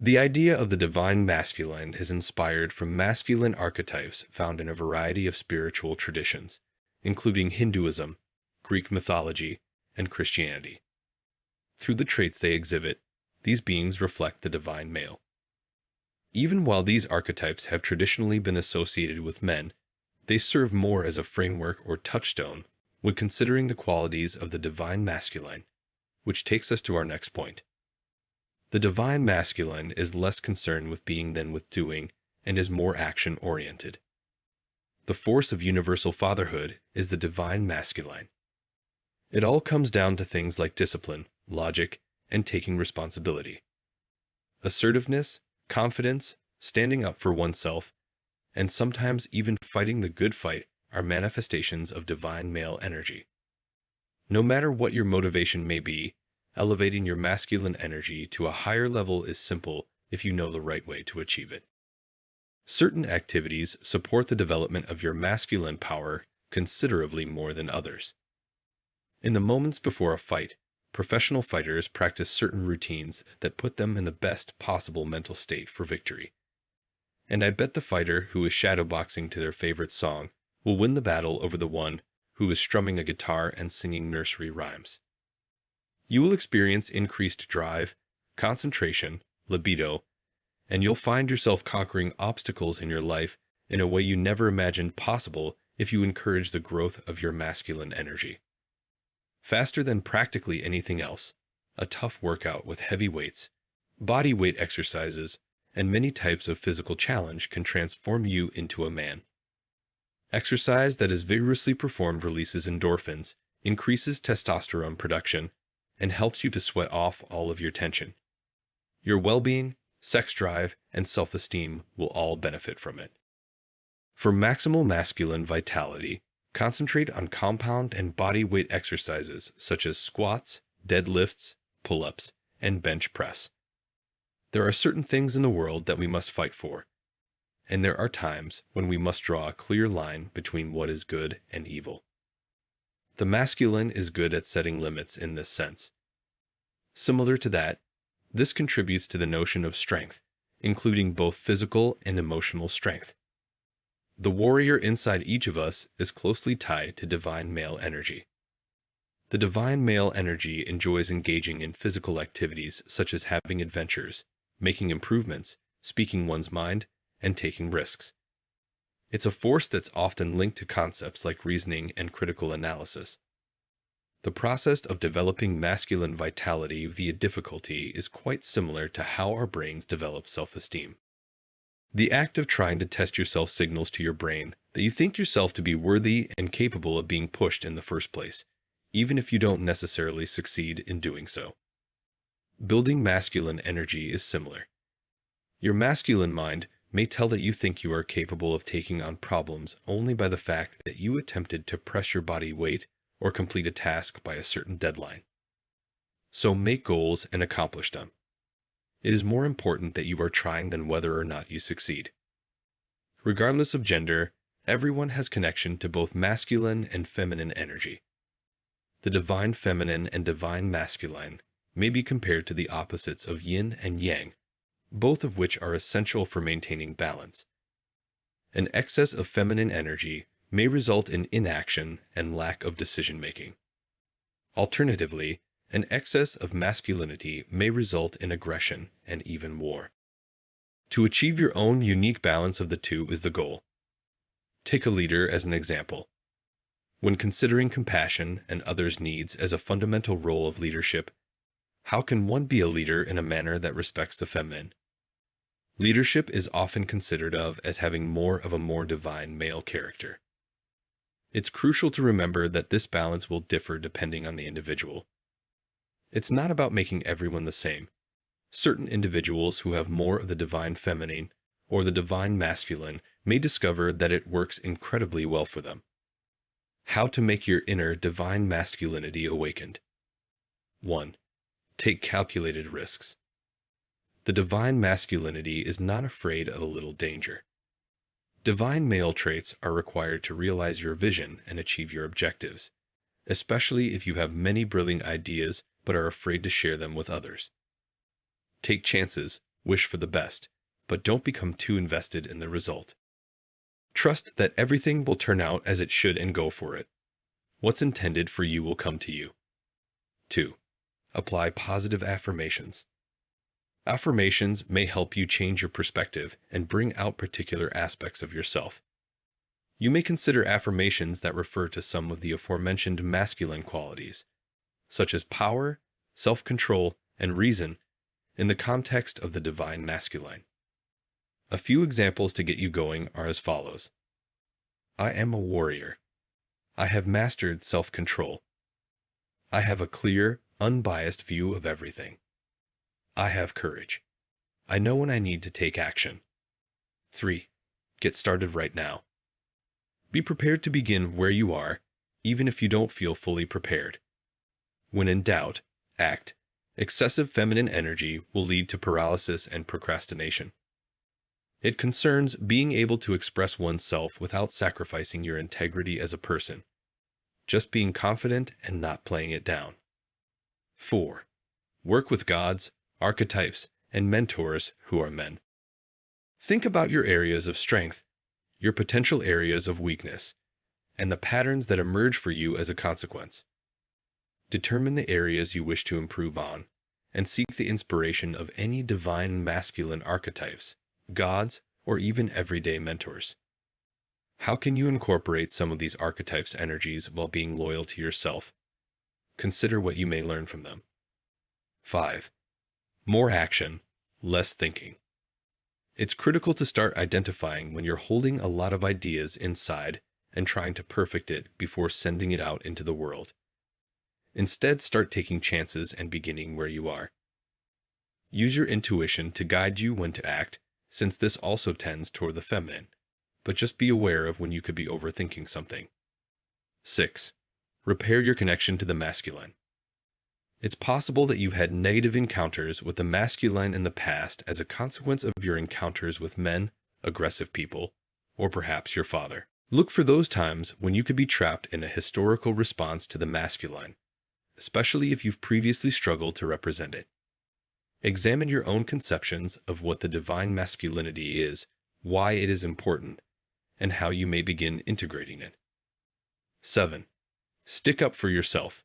The idea of the divine masculine is inspired from masculine archetypes found in a variety of spiritual traditions, including Hinduism, Greek mythology, and Christianity. Through the traits they exhibit, these beings reflect the divine male. Even while these archetypes have traditionally been associated with men, they serve more as a framework or touchstone when considering the qualities of the divine masculine, which takes us to our next point. The divine masculine is less concerned with being than with doing, and is more action-oriented. The force of universal fatherhood is the divine masculine. It all comes down to things like discipline, logic, and taking responsibility. Assertiveness, confidence, standing up for oneself, and sometimes even fighting the good fight are manifestations of divine male energy. No matter what your motivation may be, elevating your masculine energy to a higher level is simple if you know the right way to achieve it. Certain activities support the development of your masculine power considerably more than others. In the moments before a fight, professional fighters practice certain routines that put them in the best possible mental state for victory. And I bet the fighter who is shadowboxing to their favorite song will win the battle over the one who is strumming a guitar and singing nursery rhymes. You will experience increased drive, concentration, libido, and you'll find yourself conquering obstacles in your life in a way you never imagined possible if you encourage the growth of your masculine energy. Faster than practically anything else, a tough workout with heavy weights, body weight exercises, and many types of physical challenge can transform you into a man. Exercise that is vigorously performed releases endorphins, increases testosterone production, and helps you to sweat off all of your tension. Your well-being, sex drive, and self-esteem will all benefit from it. For maximal masculine vitality, concentrate on compound and body weight exercises such as squats, deadlifts, pull-ups, and bench press. There are certain things in the world that we must fight for, and there are times when we must draw a clear line between what is good and evil. The masculine is good at setting limits in this sense. Similar to that, this contributes to the notion of strength, including both physical and emotional strength. The warrior inside each of us is closely tied to divine male energy. The divine male energy enjoys engaging in physical activities such as having adventures, making improvements, speaking one's mind, and taking risks. It's a force that's often linked to concepts like reasoning and critical analysis. The process of developing masculine vitality via difficulty is quite similar to how our brains develop self-esteem. The act of trying to test yourself signals to your brain that you think yourself to be worthy and capable of being pushed in the first place, even if you don't necessarily succeed in doing so. Building masculine energy is similar. Your masculine mind may tell that you think you are capable of taking on problems only by the fact that you attempted to press your body weight or complete a task by a certain deadline. So make goals and accomplish them. It is more important that you are trying than whether or not you succeed. Regardless of gender, everyone has connection to both masculine and feminine energy. The divine feminine and divine masculine may be compared to the opposites of yin and yang, both of which are essential for maintaining balance. An excess of feminine energy may result in inaction and lack of decision-making. Alternatively, an excess of masculinity may result in aggression and even war. To achieve your own unique balance of the two is the goal. Take a leader as an example. When considering compassion and others' needs as a fundamental role of leadership, how can one be a leader in a manner that respects the feminine? Leadership is often considered of as having more of a more divine male character. It's crucial to remember that this balance will differ depending on the individual. It's not about making everyone the same. Certain individuals who have more of the divine feminine or the divine masculine may discover that it works incredibly well for them. How to make your inner divine masculinity awakened. 1. Take calculated risks. The divine masculinity is not afraid of a little danger. Divine male traits are required to realize your vision and achieve your objectives, especially if you have many brilliant ideas but are afraid to share them with others. Take chances, wish for the best, but don't become too invested in the result. Trust that everything will turn out as it should and go for it. What's intended for you will come to you. 2. Apply positive affirmations. Affirmations may help you change your perspective and bring out particular aspects of yourself. You may consider affirmations that refer to some of the aforementioned masculine qualities, such as power, self-control, and reason, in the context of the divine masculine. A few examples to get you going are as follows. I am a warrior. I have mastered self-control. I have a clear, unbiased view of everything. I have courage. I know when I need to take action. 3. Get started right now. Be prepared to begin where you are, even if you don't feel fully prepared. When in doubt, act. Excessive feminine energy will lead to paralysis and procrastination. It concerns being able to express oneself without sacrificing your integrity as a person, just being confident and not playing it down. 4. Work with gods, archetypes, and mentors who are men. Think about your areas of strength, your potential areas of weakness, and the patterns that emerge for you as a consequence. Determine the areas you wish to improve on, and seek the inspiration of any divine masculine archetypes, gods, or even everyday mentors. How can you incorporate some of these archetypes' energies while being loyal to yourself? Consider what you may learn from them. 5. More action, less thinking. It's critical to start identifying when you're holding a lot of ideas inside and trying to perfect it before sending it out into the world. Instead, start taking chances and beginning where you are. Use your intuition to guide you when to act, since this also tends toward the feminine, but just be aware of when you could be overthinking something. 6. Repair your connection to the masculine. It's possible that you've had negative encounters with the masculine in the past as a consequence of your encounters with men, aggressive people, or perhaps your father. Look for those times when you could be trapped in a historical response to the masculine, especially if you've previously struggled to represent it. Examine your own conceptions of what the divine masculinity is, why it is important, and how you may begin integrating it. 7. Stick up for yourself.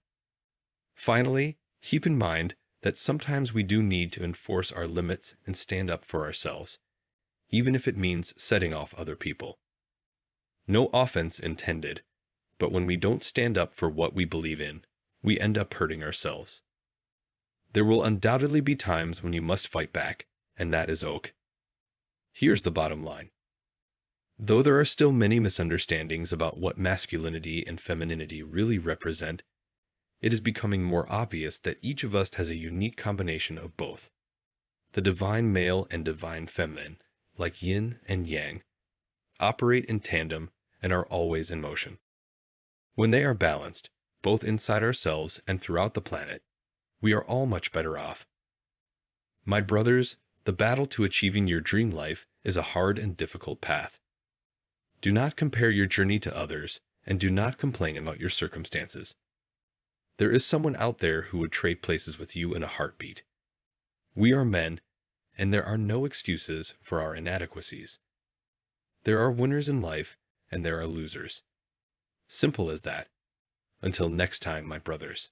Finally, keep in mind that sometimes we do need to enforce our limits and stand up for ourselves, even if it means setting off other people. No offense intended, but when we don't stand up for what we believe in, we end up hurting ourselves. There will undoubtedly be times when you must fight back, and that is okay. Here's the bottom line. Though there are still many misunderstandings about what masculinity and femininity really represent, it is becoming more obvious that each of us has a unique combination of both. The divine male and divine feminine, like yin and yang, operate in tandem and are always in motion. When they are balanced, both inside ourselves and throughout the planet, we are all much better off. My brothers, the battle to achieving your dream life is a hard and difficult path. Do not compare your journey to others, and do not complain about your circumstances. There is someone out there who would trade places with you in a heartbeat. We are men, and there are no excuses for our inadequacies. There are winners in life, and there are losers. Simple as that. Until next time, my brothers.